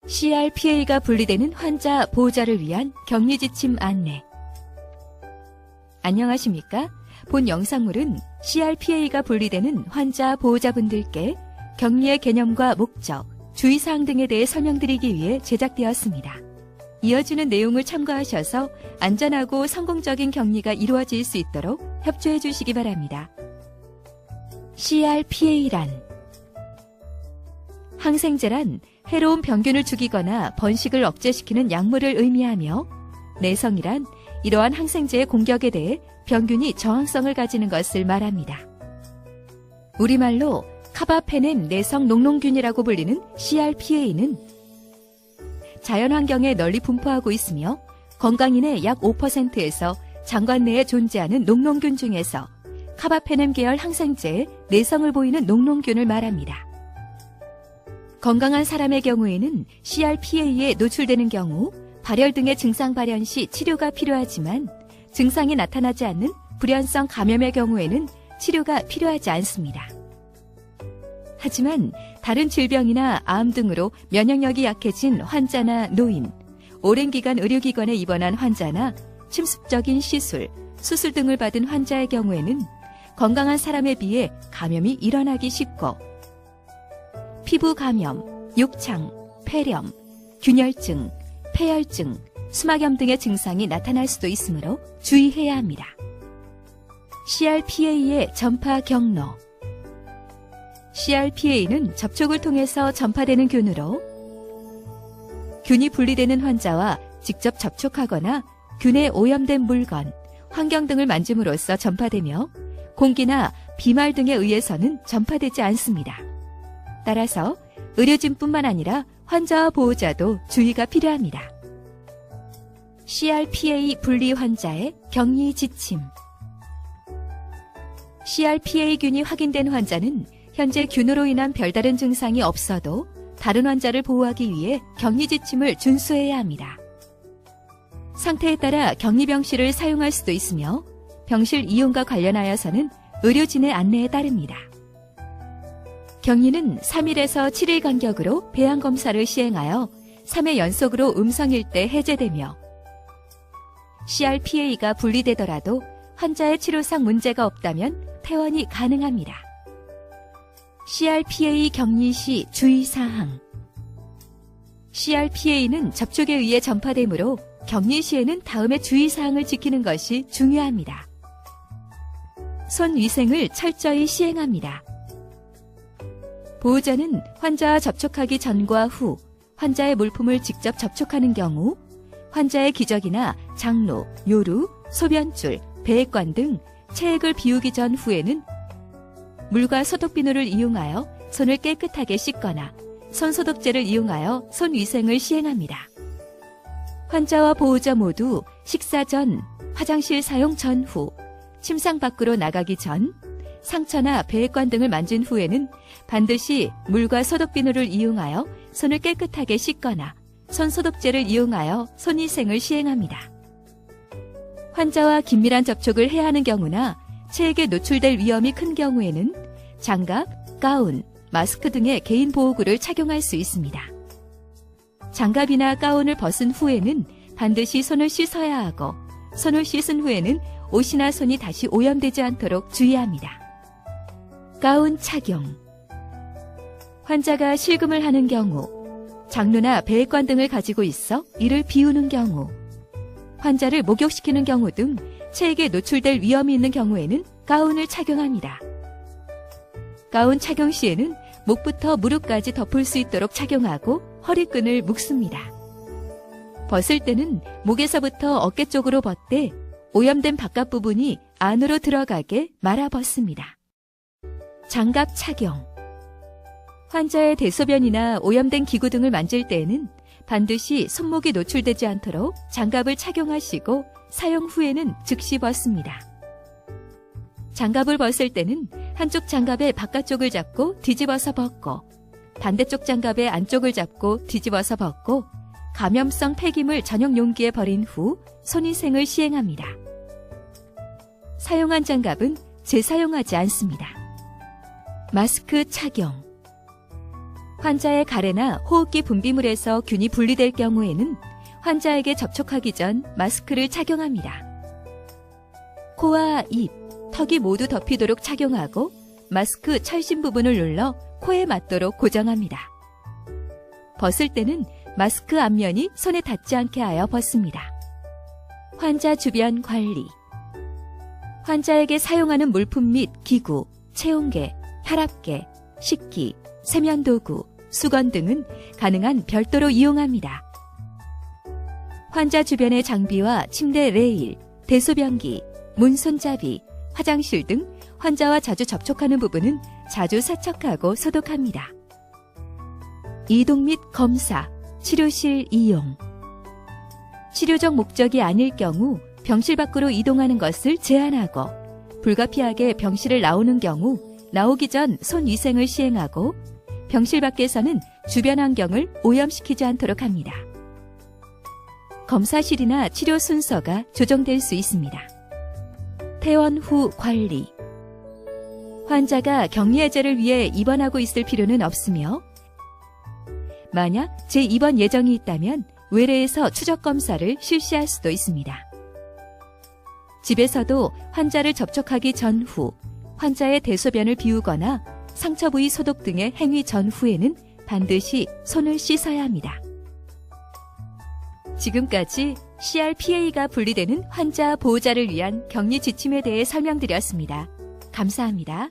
CRPA가 분리되는 환자 보호자를 위한 격리 지침 안내. 안녕하십니까? 본 영상물은 CRPA가 분리되는 환자 보호자분들께 격리의 개념과 목적, 주의사항 등에 대해 설명드리기 위해 제작되었습니다. 이어지는 내용을 참고하셔서 안전하고 성공적인 격리가 이루어질 수 있도록 협조해 주시기 바랍니다. CRPA란 항생제란 해로운 병균을 죽이거나 번식을 억제시키는 약물을 의미하며, 내성이란 이러한 항생제의 공격에 대해 병균이 저항성을 가지는 것을 말합니다. 우리말로 카바페넨 내성 녹농균이라고 불리는 CRPA는 자연환경에 널리 분포하고 있으며 건강인의 약 5%에서 장관 내에 존재하는 녹농균 중에서 카바페넨 계열 항생제에 내성을 보이는 녹농균을 말합니다. 건강한 사람의 경우에는 CRPA에 노출되는 경우 발열 등의 증상 발현 시 치료가 필요하지만, 증상이 나타나지 않는 불연성 감염의 경우에는 치료가 필요하지 않습니다. 하지만 다른 질병이나 암 등으로 면역력이 약해진 환자나 노인, 오랜 기간 의료기관에 입원한 환자나 침습적인 시술, 수술 등을 받은 환자의 경우에는 건강한 사람에 비해 감염이 일어나기 쉽고, 피부 감염, 욕창, 폐렴, 균열증, 폐혈증, 수막염 등의 증상이 나타날 수도 있으므로 주의해야 합니다. CRPA의 전파 경로. CRPA는 접촉을 통해서 전파되는 균으로, 균이 분리되는 환자와 직접 접촉하거나 균에 오염된 물건, 환경 등을 만짐으로써 전파되며 공기나 비말 등에 의해서는 전파되지 않습니다. 따라서 의료진뿐만 아니라 환자와 보호자도 주의가 필요합니다. CRPA 분리 환자의 격리 지침. CRPA균이 확인된 환자는 현재 균으로 인한 별다른 증상이 없어도 다른 환자를 보호하기 위해 격리 지침을 준수해야 합니다. 상태에 따라 격리 병실을 사용할 수도 있으며, 병실 이용과 관련하여서는 의료진의 안내에 따릅니다. 격리는 3일에서 7일 간격으로 배양검사를 시행하여 3회 연속으로 음성일 때 해제되며, CRPA가 분리되더라도 환자의 치료상 문제가 없다면 퇴원이 가능합니다. CRPA 격리 시 주의사항. CRPA는 접촉에 의해 전파되므로 격리 시에는 다음의 주의사항을 지키는 것이 중요합니다. 손 위생을 철저히 시행합니다. 보호자는 환자와 접촉하기 전과 후 환자의 물품을 직접 접촉하는 경우, 환자의 기저귀나 장로, 요루, 소변줄, 배액관 등 체액을 비우기 전 후에는 물과 소독비누를 이용하여 손을 깨끗하게 씻거나 손소독제를 이용하여 손 위생을 시행합니다. 환자와 보호자 모두 식사 전, 화장실 사용 전후, 침상 밖으로 나가기 전, 상처나 배액관 등을 만진 후에는 반드시 물과 소독비누를 이용하여 손을 깨끗하게 씻거나 손소독제를 이용하여 손위생을 시행합니다. 환자와 긴밀한 접촉을 해야 하는 경우나 체액에 노출될 위험이 큰 경우에는 장갑, 가운, 마스크 등의 개인 보호구를 착용할 수 있습니다. 장갑이나 가운을 벗은 후에는 반드시 손을 씻어야 하고, 손을 씻은 후에는 옷이나 손이 다시 오염되지 않도록 주의합니다. 가운 착용. 환자가 실금을 하는 경우, 장루나 배액관 등을 가지고 있어 이를 비우는 경우, 환자를 목욕시키는 경우 등 체액에 노출될 위험이 있는 경우에는 가운을 착용합니다. 가운 착용 시에는 목부터 무릎까지 덮을 수 있도록 착용하고 허리끈을 묶습니다. 벗을 때는 목에서부터 어깨 쪽으로 벗되 오염된 바깥 부분이 안으로 들어가게 말아 벗습니다. 장갑 착용. 환자의 대소변이나 오염된 기구 등을 만질 때에는 반드시 손목이 노출되지 않도록 장갑을 착용하시고 사용 후에는 즉시 벗습니다. 장갑을 벗을 때는 한쪽 장갑의 바깥쪽을 잡고 뒤집어서 벗고, 반대쪽 장갑의 안쪽을 잡고 뒤집어서 벗고, 감염성 폐기물 전용 용기에 버린 후 손위생을 시행합니다. 사용한 장갑은 재사용하지 않습니다. 마스크 착용. 환자의 가래나 호흡기 분비물에서 균이 분리될 경우에는 환자에게 접촉하기 전 마스크를 착용합니다. 코와 입, 턱이 모두 덮이도록 착용하고 마스크 철심 부분을 눌러 코에 맞도록 고정합니다. 벗을 때는 마스크 앞면이 손에 닿지 않게 하여 벗습니다. 환자 주변 관리. 환자에게 사용하는 물품 및 기구, 체온계, 혈압계, 식기, 세면도구, 수건 등은 가능한 별도로 이용합니다. 환자 주변의 장비와 침대 레일, 대소변기, 문 손잡이, 화장실 등 환자와 자주 접촉하는 부분은 자주 세척하고 소독합니다. 이동 및 검사, 치료실 이용. 치료적 목적이 아닐 경우 병실 밖으로 이동하는 것을 제한하고 불가피하게 병실을 나오는 경우 나오기 전 손위생을 시행하고 병실 밖에서는 주변 환경을 오염시키지 않도록 합니다. 검사실이나 치료 순서가 조정될 수 있습니다. 퇴원 후 관리. 환자가 격리해제를 위해 입원하고 있을 필요는 없으며 만약 재입원 예정이 있다면 외래에서 추적 검사를 실시할 수도 있습니다. 집에서도 환자를 접촉하기 전후 환자의 대소변을 비우거나 상처 부위 소독 등의 행위 전후에는 반드시 손을 씻어야 합니다. 지금까지 CRPA가 분리되는 환자 보호자를 위한 격리 지침에 대해 설명드렸습니다. 감사합니다.